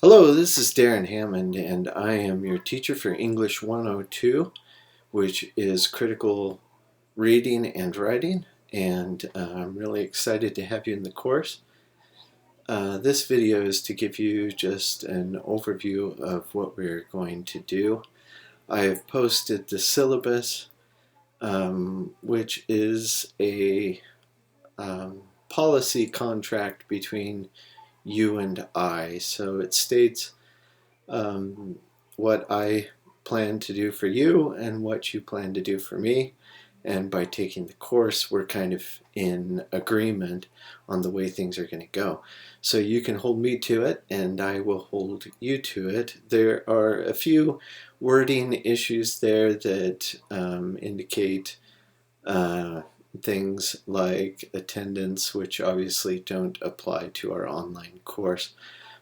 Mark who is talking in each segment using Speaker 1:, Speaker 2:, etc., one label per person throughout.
Speaker 1: Hello, this is Darren Hammond, and I am your teacher for English 102, which is critical reading and writing, and I'm really excited to have you in the course. This video is to give you just an overview of what we're going to do. I have posted the syllabus, which is a policy contract between you and I. So it states what I plan to do for you and what you plan to do for me. And by taking the course, we're kind of in agreement on the way things are going to go. So you can hold me to it, and I will hold you to it. There are a few wording issues there that indicate things like attendance, which obviously don't apply to our online course,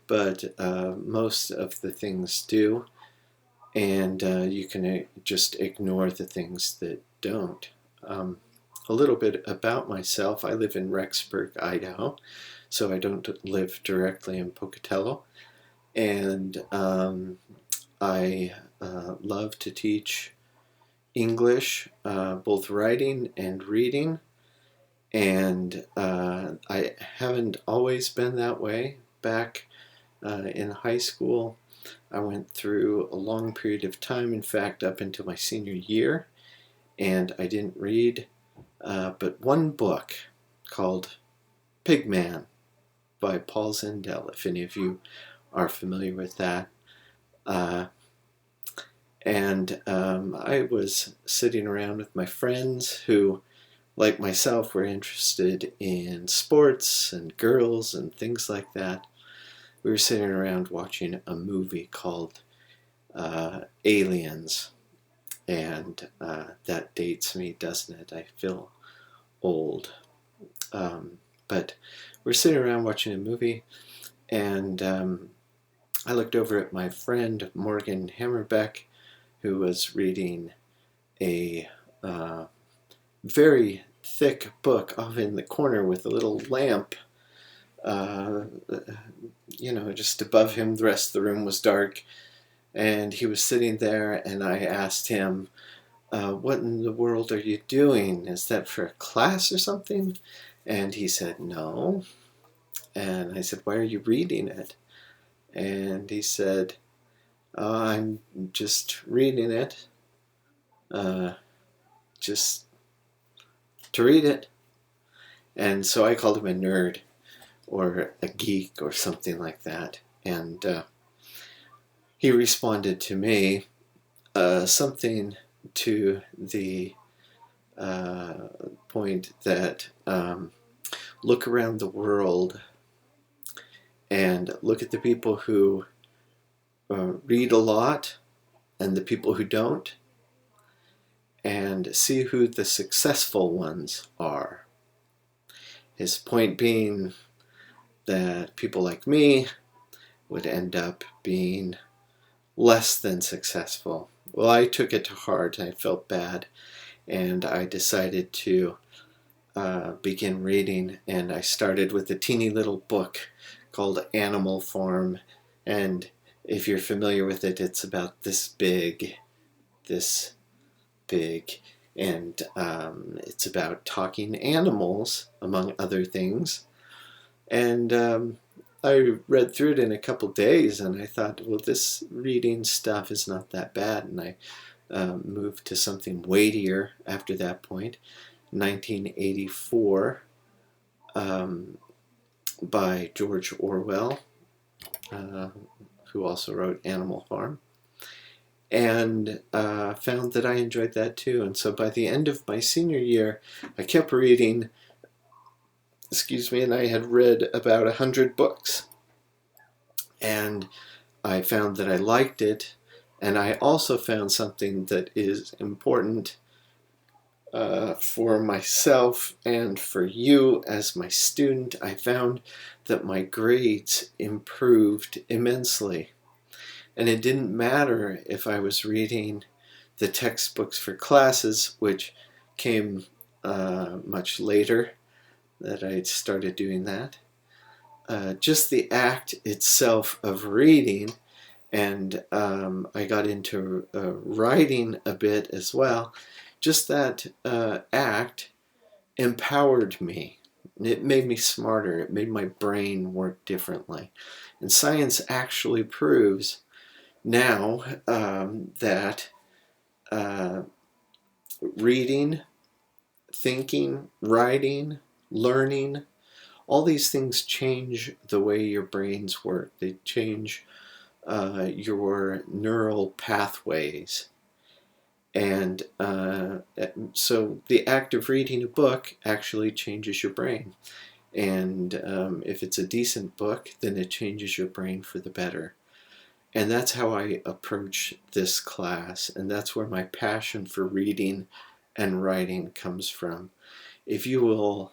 Speaker 1: but most of the things do, and you can just ignore the things that don't. A little bit about myself. I live in Rexburg, Idaho, so I don't live directly in Pocatello, and I love to teach English, both writing and reading, and I haven't always been that way. Back in high school, I went through a long period of time, in fact, up until my senior year, and I didn't read but one book called Pigman by Paul Zindel, if any of you are familiar with that. I was sitting around with my friends who, like myself, were interested in sports and girls and things like that. We were sitting around watching a movie called Aliens, and that dates me, doesn't it? I feel old. But we're sitting around watching a movie, and I looked over at my friend Morgan Hammerbeck, who was reading a very thick book off in the corner with a little lamp, just above him. The rest of the room was dark, and he was sitting there, and I asked him, what in the world are you doing? Is that for a class or something? And he said, no. And I said, why are you reading it? And he said, I'm just reading it, just to read it. And so I called him a nerd or a geek or something like that. And he responded to me something to the point that look around the world and look at the people who read a lot and the people who don't, and see who the successful ones are. His point being that people like me would end up being less than successful. Well, I took it to heart. I felt bad, and I decided to begin reading, and I started with a teeny little book called Animal Farm, and if you're familiar with it, it's about this big, and it's about talking animals, among other things. And I read through it in a couple days, and I thought, well, this reading stuff is not that bad, and I moved to something weightier after that point. 1984 by George Orwell, who also wrote Animal Farm, and found that I enjoyed that too. And so by the end of my senior year, I kept reading, and I had read about 100 books. And I found that I liked it, and I also found something that is important for myself and for you as my student. I found that my grades improved immensely. And it didn't matter if I was reading the textbooks for classes, which came much later that I started doing that. just the act itself of reading, and I got into writing a bit as well. Just that act empowered me. It made me smarter. It made my brain work differently. And science actually proves now that uh, reading, thinking, writing, learning, all these things change the way your brains work. They change your neural pathways. And so the act of reading a book actually changes your brain. And if it's a decent book, then it changes your brain for the better. And that's how I approach this class. And that's where my passion for reading and writing comes from. If you will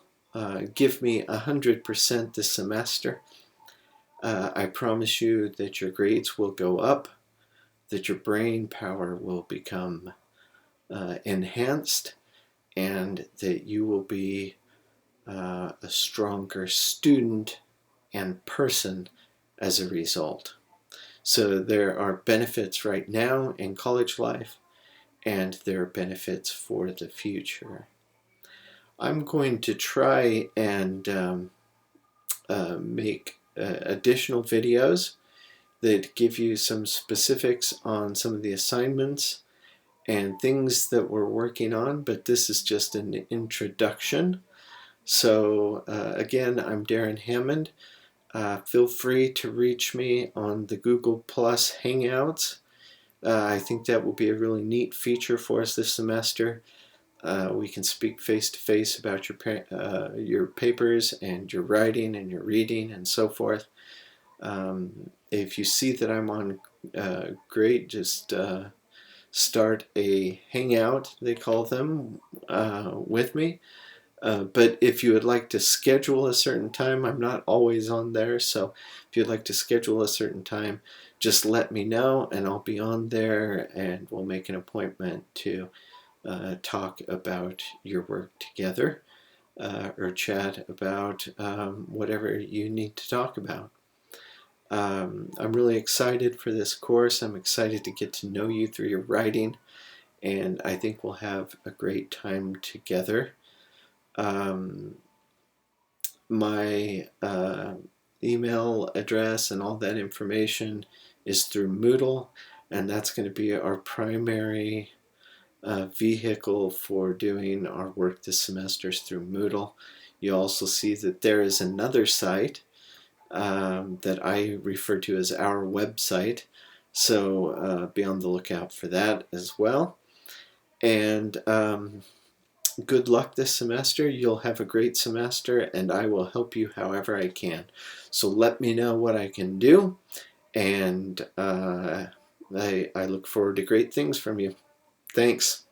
Speaker 1: give me 100% this semester, I promise you that your grades will go up, that your brain power will become enhanced, and that you will be a stronger student and person as a result. So there are benefits right now in college life, and there are benefits for the future. I'm going to try and make additional videos that give you some specifics on some of the assignments and things that we're working on, but this is just an introduction. So again, I'm Darren Hammond. Feel free to reach me on the Google Plus Hangouts. I think that will be a really neat feature for us this semester. We can speak face to face about your papers and your writing and your reading and so forth. If you see that I'm on, great, just start a hangout, they call them, with me. But if you would like to schedule a certain time, I'm not always on there, so if you'd like to schedule a certain time, just let me know and I'll be on there, and we'll make an appointment to talk about your work together, or chat about whatever you need to talk about. I'm really excited for this course. I'm excited to get to know you through your writing, and I think we'll have a great time together. My email address and all that information is through Moodle, and that's going to be our primary vehicle for doing our work this semester through Moodle. You also see that there is another site that I refer to as our website, so be on the lookout for that as well. And good luck this semester. You'll have a great semester, and I will help you however I can. So let me know what I can do, and I look forward to great things from you. Thanks.